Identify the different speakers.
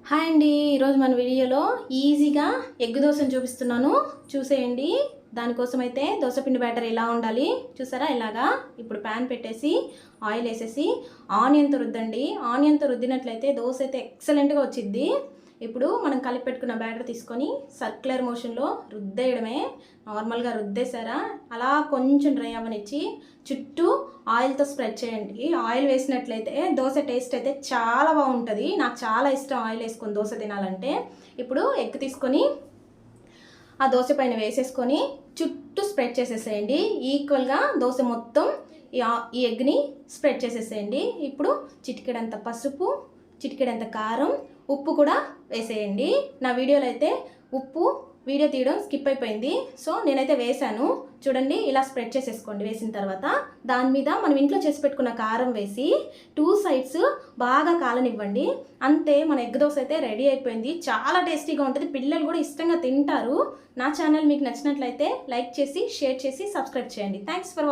Speaker 1: Hi అండి. ఈరోజు మన వీడియోలో ఈజీగా ఎగ్ దోశను చూపిస్తున్నాను, చూసేయండి. దానికోసం అయితే దోశపిండి బ్యాటర్ ఎలా ఉండాలి చూసారా? ఇలాగా ఇప్పుడు ప్యాన్ పెట్టేసి ఆయిల్ వేసేసి ఆనియన్తో రుద్దండి. ఆనియన్తో రుద్దినట్లయితే దోశ అయితే ఎక్సలెంట్గా వచ్చిద్ది. ఇప్పుడు మనం కలిపి పెట్టుకున్న బ్యాటర్ తీసుకొని సర్క్యులర్ మోషన్లో రుద్దేయడమే. నార్మల్గా రుద్దేశారా, అలా కొంచెం డ్రై అవ్వనిచ్చి చుట్టూ ఆయిల్తో స్ప్రెడ్ చేయండి. ఆయిల్ వేసినట్లయితే దోశ టేస్ట్ అయితే చాలా బాగుంటుంది. నాకు చాలా ఇష్టం ఆయిల్ వేసుకొని దోశ తినాలంటే. ఇప్పుడు ఎగ్ తీసుకొని ఆ దోశ పైన వేసేసుకొని చుట్టూ స్ప్రెడ్ చేసేసేయండి. ఈక్వల్గా దోశ మొత్తం ఈ ఎగ్ని స్ప్రెడ్ చేసేసేయండి. ఇప్పుడు చిటికెడంత పసుపు, చిటికెడంత కారం, ఉప్పు కూడా వేసేయండి. నా వీడియోలో అయితే ఉప్పు వీడియో తీయడం స్కిప్ అయిపోయింది, సో నేనైతే వేసాను. చూడండి, ఇలా స్ప్రెడ్ చేసేసుకోండి. వేసిన తర్వాత దాని మీద మనం ఇంట్లో చేసి పెట్టుకున్న కారం వేసి 2 సైడ్స్ బాగా కాలనివ్వండి. అంతే, మన ఎగ్ దోశ అయితే రెడీ అయిపోయింది. చాలా టేస్టీగా ఉంటుంది, పిల్లలు కూడా ఇష్టంగా తింటారు. నా ఛానల్ మీకు నచ్చినట్లయితే లైక్ చేసి, షేర్ చేసి, సబ్స్క్రైబ్ చేయండి. Thanks for watching.